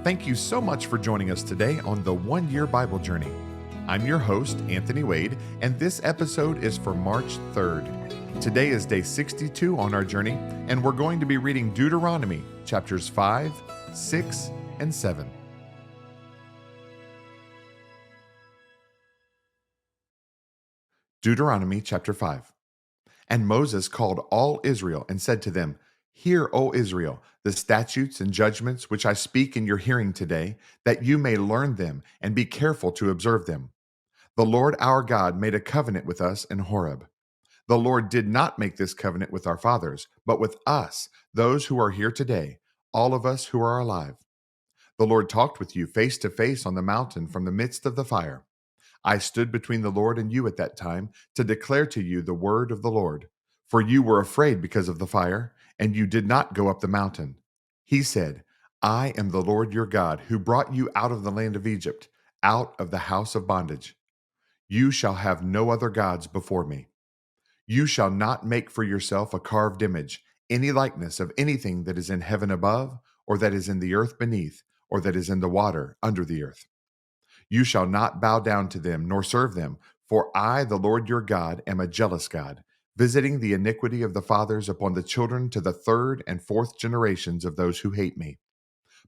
Thank you so much for joining us today on the 1 Year Bible Journey. I'm your host, Anthony Wade, and this episode is for March 3rd. Today is day 62 on our journey, and we're going to be reading Deuteronomy chapters 5, 6, and 7. Deuteronomy chapter 5. And Moses called all Israel and said to them, Hear, O Israel, the statutes and judgments which I speak in your hearing today, that you may learn them and be careful to observe them. The Lord our God made a covenant with us in Horeb. The Lord did not make this covenant with our fathers, but with us, those who are here today, all of us who are alive. The Lord talked with you face to face on the mountain from the midst of the fire. I stood between the Lord and you at that time to declare to you the word of the Lord. For you were afraid because of the fire, and you did not go up the mountain. He said, I am the Lord your God, who brought you out of the land of Egypt, out of the house of bondage. You shall have no other gods before me. You shall not make for yourself a carved image, any likeness of anything that is in heaven above, or that is in the earth beneath, or that is in the water under the earth. You shall not bow down to them, nor serve them, for I, the Lord your God, am a jealous God, visiting the iniquity of the fathers upon the children to the third and fourth generations of those who hate me,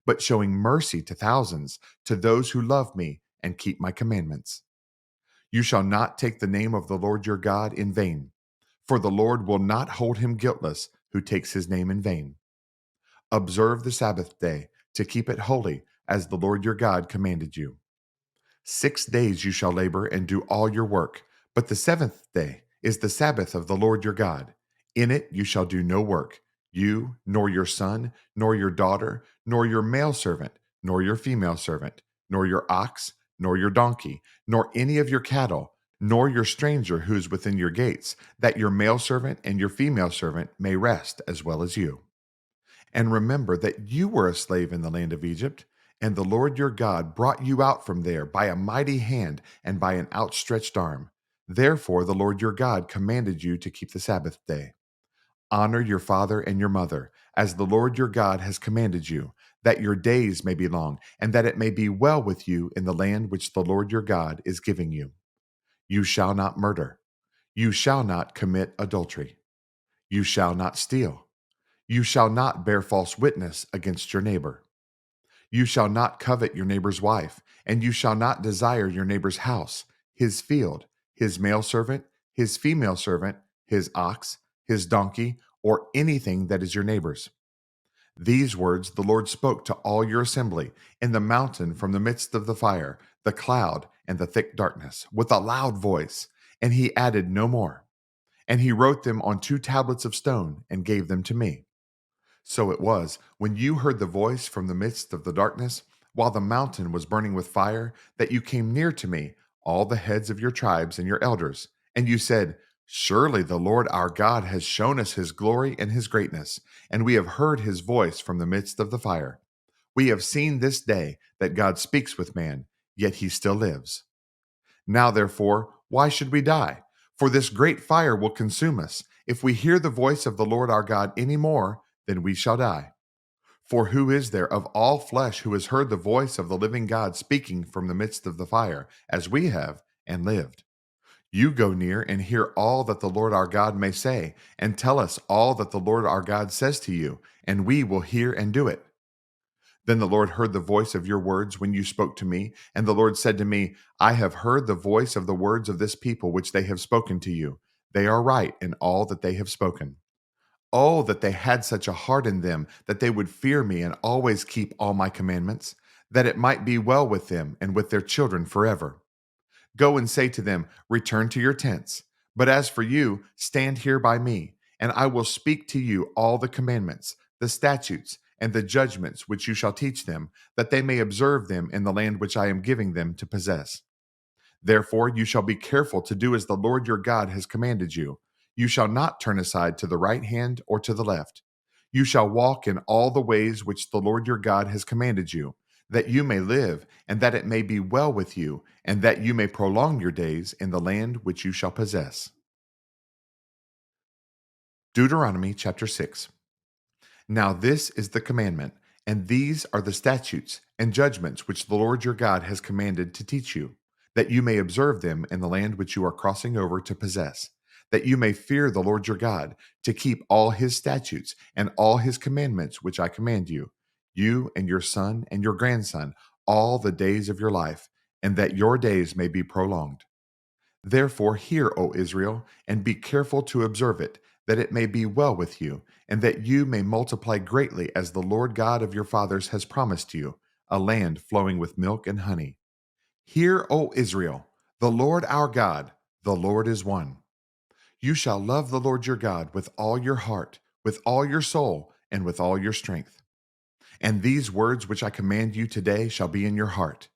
but showing mercy to thousands, to those who love me and keep my commandments. You shall not take the name of the Lord your God in vain, for the Lord will not hold him guiltless who takes his name in vain. Observe the Sabbath day to keep it holy, as the Lord your God commanded you. 6 days you shall labor and do all your work, but the seventh day is the Sabbath of the Lord your God. In it you shall do no work, you, nor your son, nor your daughter, nor your male servant, nor your female servant, nor your ox, nor your donkey, nor any of your cattle, nor your stranger who is within your gates, that your male servant and your female servant may rest as well as you. And remember that you were a slave in the land of Egypt, and the Lord your God brought you out from there by a mighty hand and by an outstretched arm. Therefore, the Lord your God commanded you to keep the Sabbath day. Honor your father and your mother, as the Lord your God has commanded you, that your days may be long, and that it may be well with you in the land which the Lord your God is giving you. You shall not murder. You shall not commit adultery. You shall not steal. You shall not bear false witness against your neighbor. You shall not covet your neighbor's wife, and you shall not desire your neighbor's house, his field, his male servant, his female servant, his ox, his donkey, or anything that is your neighbor's. These words the Lord spoke to all your assembly in the mountain from the midst of the fire, the cloud, and the thick darkness, with a loud voice, and he added no more. And he wrote them on 2 tablets of stone and gave them to me. So it was, when you heard the voice from the midst of the darkness, while the mountain was burning with fire, that you came near to me, all the heads of your tribes and your elders, and you said, Surely the Lord our God has shown us his glory and his greatness, and we have heard his voice from the midst of the fire. We have seen this day that God speaks with man, yet he still lives. Now, therefore, why should we die? For this great fire will consume us. If we hear the voice of the Lord our God any more, then we shall die. For who is there of all flesh who has heard the voice of the living God speaking from the midst of the fire, as we have, and lived? You go near and hear all that the Lord our God may say, and tell us all that the Lord our God says to you, and we will hear and do it. Then the Lord heard the voice of your words when you spoke to me, and the Lord said to me, I have heard the voice of the words of this people which they have spoken to you. They are right in all that they have spoken. Oh, that they had such a heart in them, that they would fear me and always keep all my commandments, that it might be well with them and with their children forever. Go and say to them, Return to your tents. But as for you, stand here by me, and I will speak to you all the commandments, the statutes, and the judgments which you shall teach them, that they may observe them in the land which I am giving them to possess. Therefore, you shall be careful to do as the Lord your God has commanded you. You shall not turn aside to the right hand or to the left. You shall walk in all the ways which the Lord your God has commanded you, that you may live, and that it may be well with you, and that you may prolong your days in the land which you shall possess. Deuteronomy chapter 6. Now this is the commandment, and these are the statutes and judgments which the Lord your God has commanded to teach you, that you may observe them in the land which you are crossing over to possess, that you may fear the Lord your God, to keep all his statutes and all his commandments which I command you, you and your son and your grandson, all the days of your life, and that your days may be prolonged. Therefore, hear, O Israel, and be careful to observe it, that it may be well with you, and that you may multiply greatly as the Lord God of your fathers has promised you, a land flowing with milk and honey. Hear, O Israel, the Lord our God, the Lord is one. You shall love the Lord your God with all your heart, with all your soul, and with all your strength. And these words which I command you today shall be in your heart.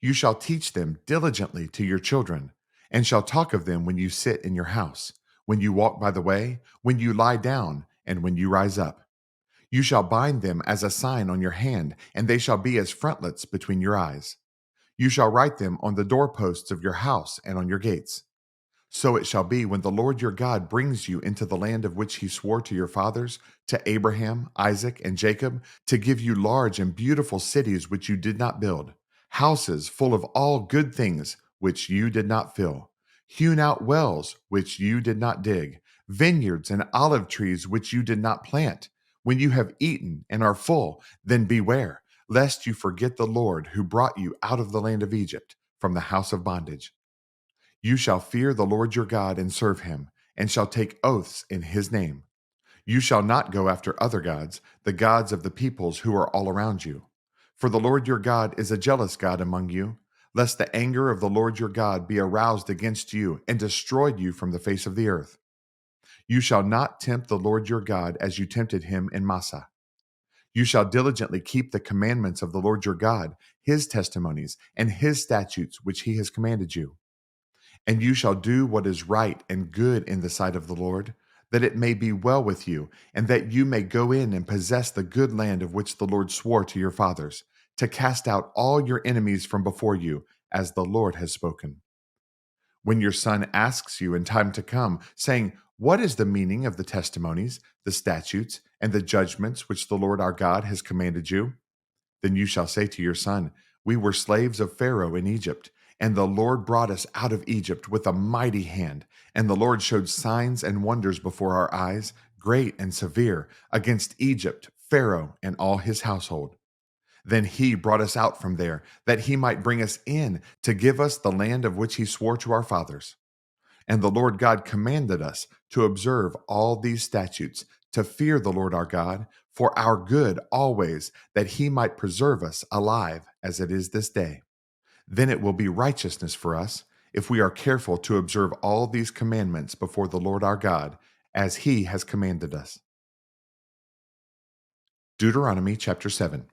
You shall teach them diligently to your children, and shall talk of them when you sit in your house, when you walk by the way, when you lie down, and when you rise up. You shall bind them as a sign on your hand, and they shall be as frontlets between your eyes. You shall write them on the doorposts of your house and on your gates. So it shall be when the Lord your God brings you into the land of which he swore to your fathers, to Abraham, Isaac, and Jacob, to give you large and beautiful cities which you did not build, houses full of all good things which you did not fill, hewn out wells which you did not dig, vineyards and olive trees which you did not plant. When you have eaten and are full, then beware, lest you forget the Lord who brought you out of the land of Egypt, from the house of bondage. You shall fear the Lord your God and serve him, and shall take oaths in his name. You shall not go after other gods, the gods of the peoples who are all around you. For the Lord your God is a jealous God among you, lest the anger of the Lord your God be aroused against you and destroyed you from the face of the earth. You shall not tempt the Lord your God as you tempted him in Massah. You shall diligently keep the commandments of the Lord your God, his testimonies, and his statutes which he has commanded you. And you shall do what is right and good in the sight of the Lord, that it may be well with you, and that you may go in and possess the good land of which the Lord swore to your fathers, to cast out all your enemies from before you, as the Lord has spoken. When your son asks you in time to come, saying, what is the meaning of the testimonies, the statutes, and the judgments which the Lord our God has commanded you? Then you shall say to your son, we were slaves of Pharaoh in Egypt, and the Lord brought us out of Egypt with a mighty hand. And the Lord showed signs and wonders before our eyes, great and severe, against Egypt, Pharaoh, and all his household. Then he brought us out from there, that he might bring us in to give us the land of which he swore to our fathers. And the Lord God commanded us to observe all these statutes, to fear the Lord our God for our good always, that he might preserve us alive as it is this day. Then it will be righteousness for us if we are careful to observe all these commandments before the Lord our God, as he has commanded us. Deuteronomy chapter 7.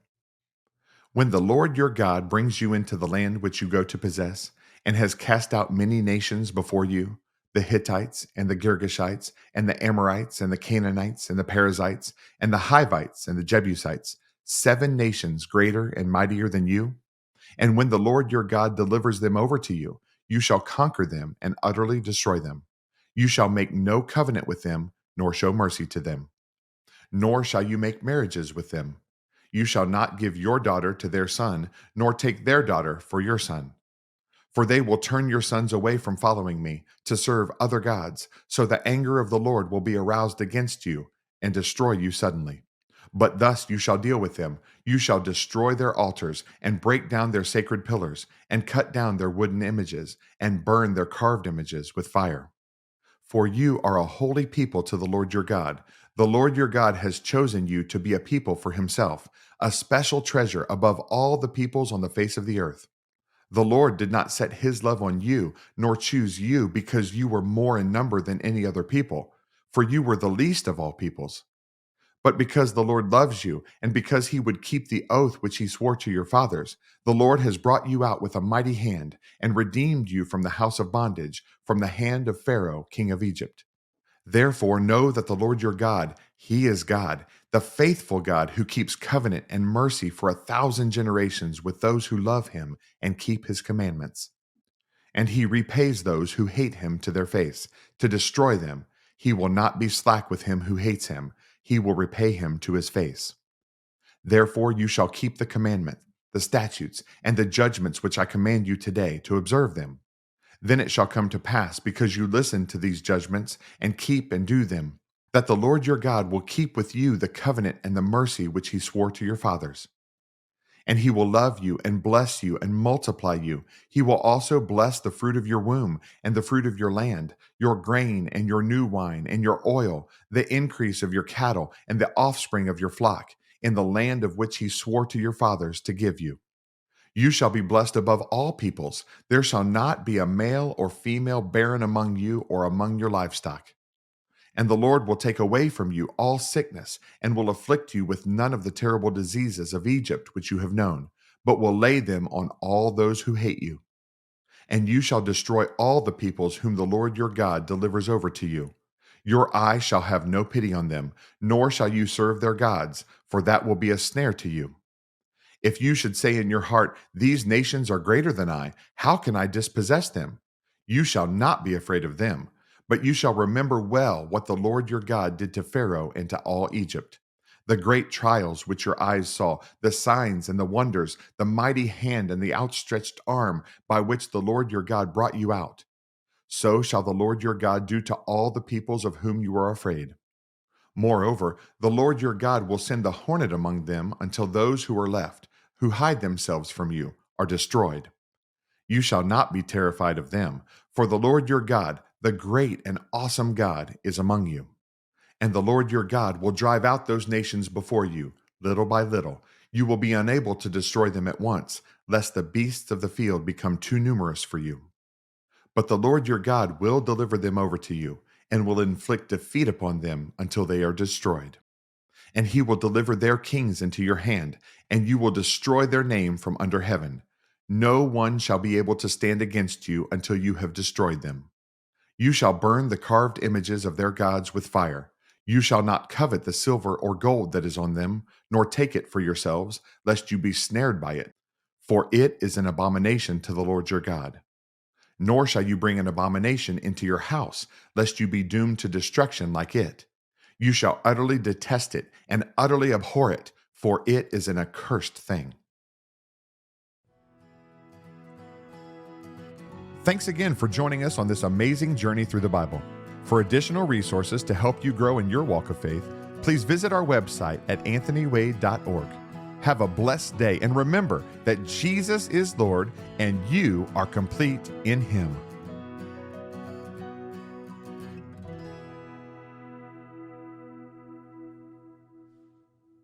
When the Lord your God brings you into the land which you go to possess, and has cast out many nations before you, the Hittites and the Girgashites and the Amorites and the Canaanites and the Perizzites and the Hivites and the Jebusites, 7 nations greater and mightier than you, and when the Lord your God delivers them over to you, you shall conquer them and utterly destroy them. You shall make no covenant with them, nor show mercy to them, nor shall you make marriages with them. You shall not give your daughter to their son, nor take their daughter for your son. For they will turn your sons away from following me to serve other gods, so the anger of the Lord will be aroused against you and destroy you suddenly. But thus you shall deal with them. You shall destroy their altars and break down their sacred pillars and cut down their wooden images and burn their carved images with fire. For you are a holy people to the Lord your God. The Lord your God has chosen you to be a people for himself, a special treasure above all the peoples on the face of the earth. The Lord did not set his love on you, nor choose you because you were more in number than any other people, for you were the least of all peoples. But because the Lord loves you, and because he would keep the oath which he swore to your fathers, the Lord has brought you out with a mighty hand, and redeemed you from the house of bondage, from the hand of Pharaoh, king of Egypt. Therefore know that the Lord your God, he is God, the faithful God who keeps covenant and mercy for 1,000 generations with those who love him and keep his commandments. And he repays those who hate him to their face, to destroy them. He will not be slack with him who hates him. He will repay him to his face. Therefore you shall keep the commandment, the statutes, and the judgments which I command you today to observe them. Then it shall come to pass, because you listen to these judgments and keep and do them, that the Lord your God will keep with you the covenant and the mercy which he swore to your fathers. And he will love you and bless you and multiply you. He will also bless the fruit of your womb and the fruit of your land, your grain and your new wine and your oil, the increase of your cattle and the offspring of your flock, in the land of which he swore to your fathers to give you. You shall be blessed above all peoples. There shall not be a male or female barren among you or among your livestock. And the Lord will take away from you all sickness, and will afflict you with none of the terrible diseases of Egypt which you have known, but will lay them on all those who hate you. And you shall destroy all the peoples whom the Lord your God delivers over to you. Your eye shall have no pity on them, nor shall you serve their gods, for that will be a snare to you. If you should say in your heart, these nations are greater than I, how can I dispossess them? You shall not be afraid of them, but you shall remember well what the Lord your God did to Pharaoh and to all Egypt, the great trials which your eyes saw, the signs and the wonders, the mighty hand and the outstretched arm by which the Lord your God brought you out. So shall the Lord your God do to all the peoples of whom you are afraid. Moreover, the Lord your God will send the hornet among them until those who are left, who hide themselves from you, are destroyed. You shall not be terrified of them, for the Lord your God, the great and awesome God, is among you. And the Lord your God will drive out those nations before you, little by little. You will be unable to destroy them at once, lest the beasts of the field become too numerous for you. But the Lord your God will deliver them over to you, and will inflict defeat upon them until they are destroyed. And he will deliver their kings into your hand, and you will destroy their name from under heaven. No one shall be able to stand against you until you have destroyed them. You shall burn the carved images of their gods with fire. You shall not covet the silver or gold that is on them, nor take it for yourselves, lest you be snared by it, for it is an abomination to the Lord your God. Nor shall you bring an abomination into your house, lest you be doomed to destruction like it. You shall utterly detest it and utterly abhor it, for it is an accursed thing. Thanks again for joining us on this amazing journey through the Bible. For additional resources to help you grow in your walk of faith, please visit our website at anthonywade.org. Have a blessed day, and remember that Jesus is Lord and you are complete in Him.